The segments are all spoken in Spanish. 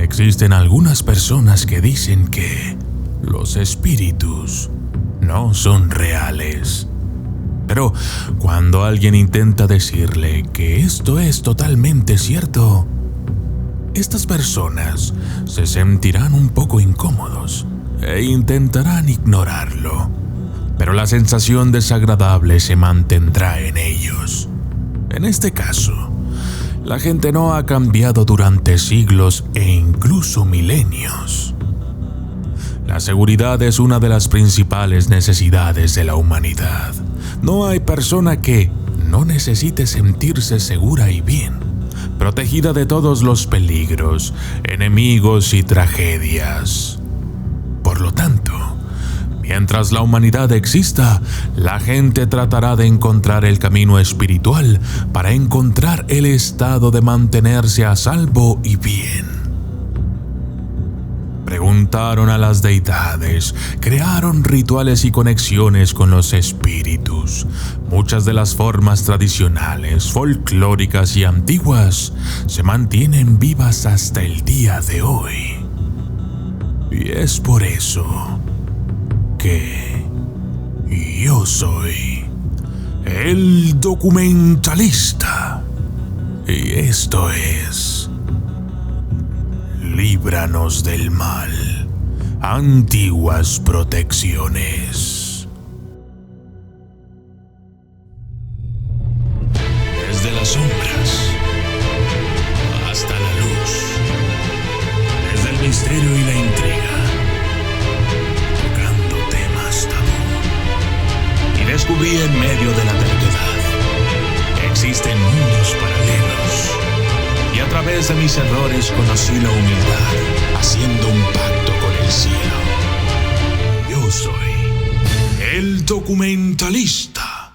Existen algunas personas que dicen que los espíritus no son reales. Pero cuando alguien intenta decirle que esto es totalmente cierto, estas personas se sentirán un poco incómodos e intentarán ignorarlo, pero la sensación desagradable se mantendrá en ellos. En este caso, la gente no ha cambiado durante siglos e incluso milenios. La seguridad es una de las principales necesidades de la humanidad. No hay persona que no necesite sentirse segura y bien, protegida de todos los peligros, enemigos y tragedias. Por lo tanto, mientras la humanidad exista, la gente tratará de encontrar el camino espiritual para encontrar el estado de mantenerse a salvo y bien. Preguntaron a las deidades, crearon rituales y conexiones con los espíritus. Muchas de las formas tradicionales, folclóricas y antiguas se mantienen vivas hasta el día de hoy. Y es por eso que yo soy el documentalista. Y esto es Líbranos del Mal, Antiguas Protecciones. Desde las sombras hasta la luz, desde el misterio y la intriga, tocando temas tabú. Y descubrí en medio de la terquedad, existen mundos paralelos. Y a través de mis errores conocí la humildad, haciendo un pacto con el cielo. Yo soy el documentalista.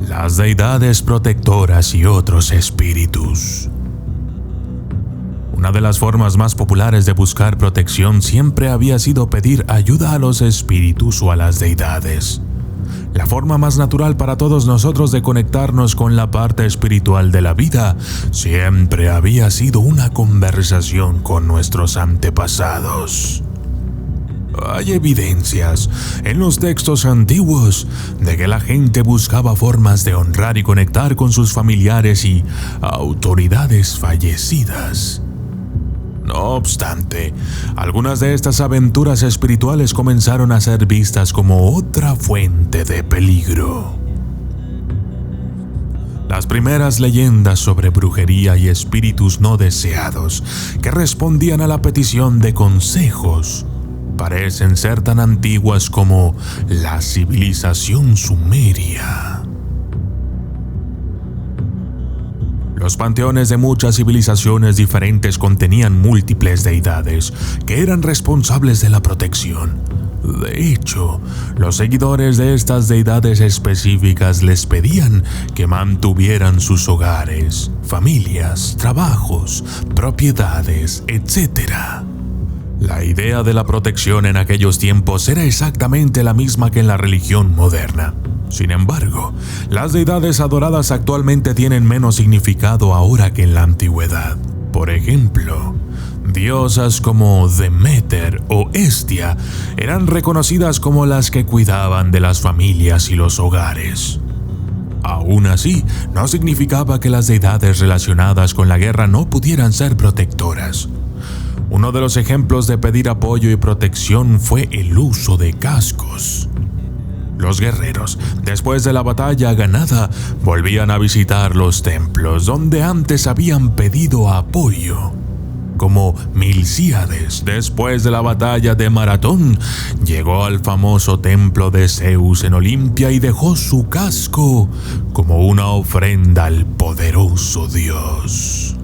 Las deidades protectoras y otros espíritus. Una de las formas más populares de buscar protección siempre había sido pedir ayuda a los espíritus o a las deidades. La forma más natural para todos nosotros de conectarnos con la parte espiritual de la vida siempre había sido una conversación con nuestros antepasados. Hay evidencias en los textos antiguos de que la gente buscaba formas de honrar y conectar con sus familiares y autoridades fallecidas. No obstante, algunas de estas aventuras espirituales comenzaron a ser vistas como otra fuente de peligro. Las primeras leyendas sobre brujería y espíritus no deseados que respondían a la petición de consejos parecen ser tan antiguas como la civilización sumeria. Los panteones de muchas civilizaciones diferentes contenían múltiples deidades que eran responsables de la protección. De hecho, los seguidores de estas deidades específicas les pedían que mantuvieran sus hogares, familias, trabajos, propiedades, etc. La idea de la protección en aquellos tiempos era exactamente la misma que en la religión moderna. Sin embargo, las deidades adoradas actualmente tienen menos significado ahora que en la antigüedad. Por ejemplo, diosas como Demeter o Hestia eran reconocidas como las que cuidaban de las familias y los hogares. Aún así, no significaba que las deidades relacionadas con la guerra no pudieran ser protectoras. Uno de los ejemplos de pedir apoyo y protección fue el uso de cascos. Los guerreros, después de la batalla ganada, volvían a visitar los templos donde antes habían pedido apoyo. Como Milcíades, después de la batalla de Maratón, llegó al famoso templo de Zeus en Olimpia y dejó su casco como una ofrenda al poderoso dios.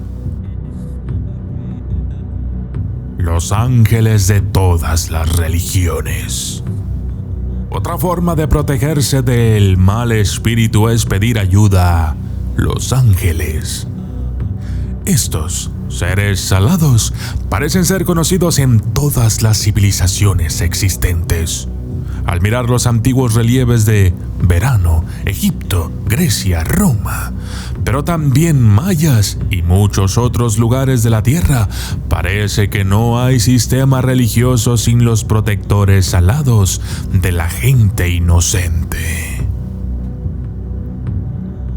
Los ángeles de todas las religiones. Otra forma de protegerse del mal espíritu es pedir ayuda a los ángeles. Estos seres alados parecen ser conocidos en todas las civilizaciones existentes. al mirar los antiguos relieves de Verano, Egipto, Grecia, Roma, pero también mayas y muchos otros lugares de la tierra, parece que no hay sistema religioso sin los protectores alados de la gente inocente.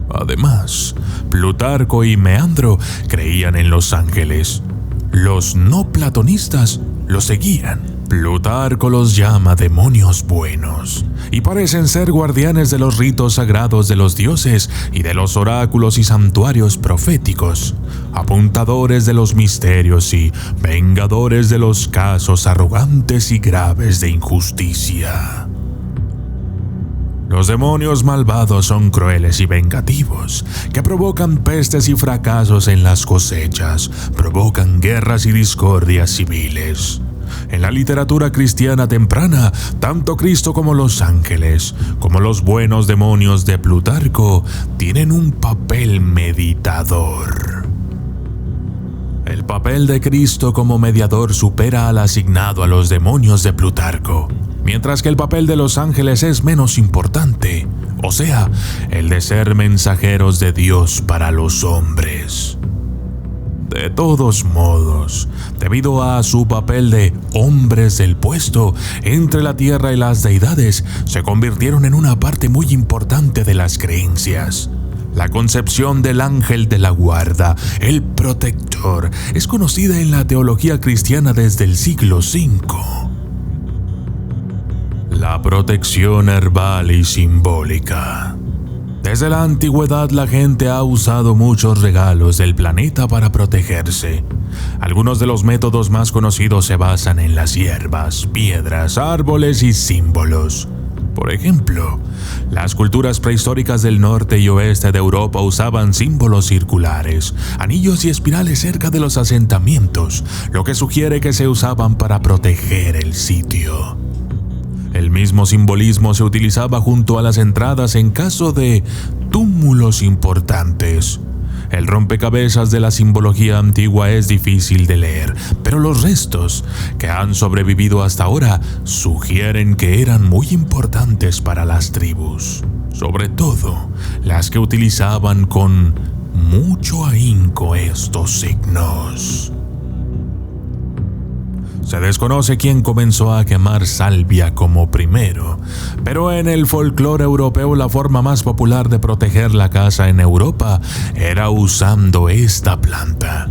Además, Plutarco y Meandro creían en los ángeles. Los no platonistas los seguían. Plutarco los llama demonios buenos y parecen ser guardianes de los ritos sagrados de los dioses y de los oráculos y santuarios proféticos, apuntadores de los misterios y vengadores de los casos arrogantes y graves de injusticia. Los demonios malvados son crueles y vengativos, que provocan pestes y fracasos en las cosechas, provocan guerras y discordias civiles. En la literatura cristiana temprana, tanto Cristo como los ángeles, como los buenos demonios de Plutarco, tienen un papel meditador. El papel de Cristo como mediador supera al asignado a los demonios de Plutarco, mientras que el papel de los ángeles es menos importante, o sea, el de ser mensajeros de Dios para los hombres. De todos modos, debido a su papel de hombres del puesto entre la tierra y las deidades, se convirtieron en una parte muy importante de las creencias. La concepción del ángel de la guarda, el protector, es conocida en la teología cristiana desde el siglo V. La protección herbal y simbólica. Desde la antigüedad la gente ha usado muchos regalos del planeta para protegerse. Algunos de los métodos más conocidos se basan en las hierbas, piedras, árboles y símbolos. Por ejemplo, las culturas prehistóricas del norte y oeste de Europa usaban símbolos circulares, anillos y espirales cerca de los asentamientos, lo que sugiere que se usaban para proteger el sitio. El mismo simbolismo se utilizaba junto a las entradas en caso de túmulos importantes. El rompecabezas de la simbología antigua es difícil de leer, pero los restos que han sobrevivido hasta ahora sugieren que eran muy importantes para las tribus, sobre todo las que utilizaban con mucho ahínco estos signos. Se desconoce quién comenzó a quemar salvia como primero, pero en el folclore europeo la forma más popular de proteger la casa en Europa era usando esta planta.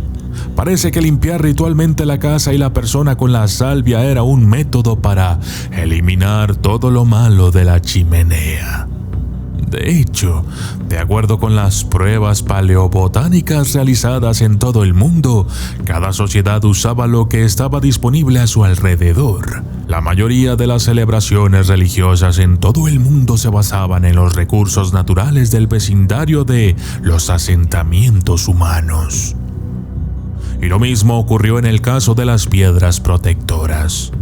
Parece que limpiar ritualmente la casa y la persona con la salvia era un método para eliminar todo lo malo de la chimenea. De hecho, de acuerdo con las pruebas paleobotánicas realizadas en todo el mundo, cada sociedad usaba lo que estaba disponible a su alrededor. La mayoría de las celebraciones religiosas en todo el mundo se basaban en los recursos naturales del vecindario de los asentamientos humanos. Y lo mismo ocurrió en el caso de las piedras protectoras.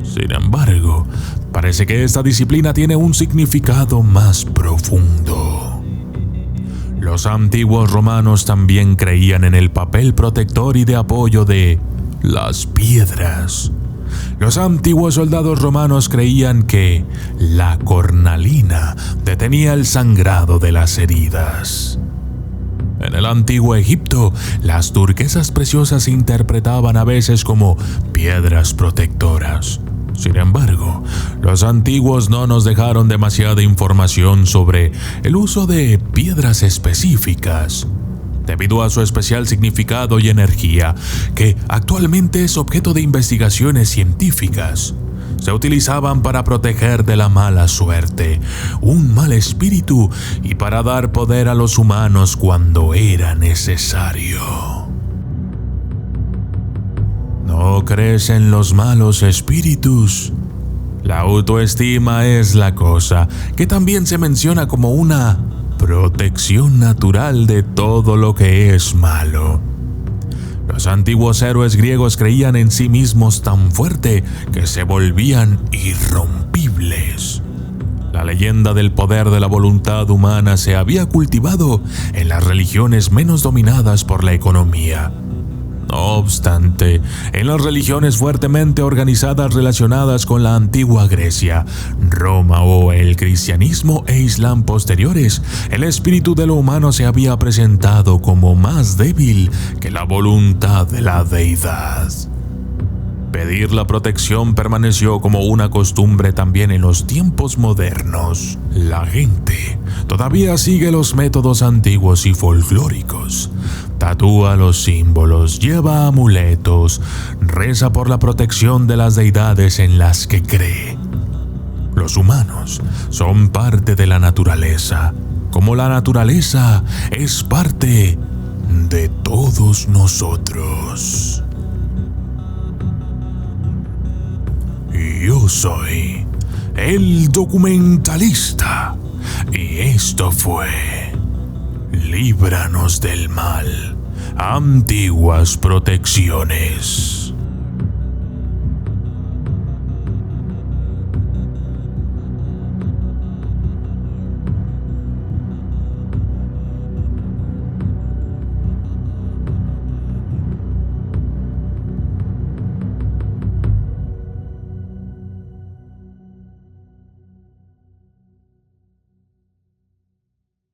Sin embargo, parece que esta disciplina tiene un significado más profundo. Los antiguos romanos también creían en el papel protector y de apoyo de las piedras. Los antiguos soldados romanos creían que la cornalina detenía el sangrado de las heridas. En el antiguo Egipto, las turquesas preciosas se interpretaban a veces como piedras protectoras. Sin embargo, los antiguos no nos dejaron demasiada información sobre el uso de piedras específicas, debido a su especial significado y energía, que actualmente es objeto de investigaciones científicas. Se utilizaban para proteger de la mala suerte, un mal espíritu y para dar poder a los humanos cuando era necesario. ¿No crees en los malos espíritus? La autoestima es la cosa que también se menciona como una protección natural de todo lo que es malo. Los antiguos héroes griegos creían en sí mismos tan fuerte que se volvían irrompibles. La leyenda del poder de la voluntad humana se había cultivado en las religiones menos dominadas por la economía. No obstante, en las religiones fuertemente organizadas relacionadas con la antigua Grecia, Roma o el cristianismo e islam posteriores, el espíritu de lo humano se había presentado como más débil que la voluntad de la deidad. Pedir la protección permaneció como una costumbre también en los tiempos modernos. La gente todavía sigue los métodos antiguos y folclóricos. Tatúa los símbolos, lleva amuletos, reza por la protección de las deidades en las que cree. Los humanos son parte de la naturaleza, como la naturaleza es parte de todos nosotros. Yo soy el documentalista y esto fue Líbranos del Mal, Antiguas Protecciones.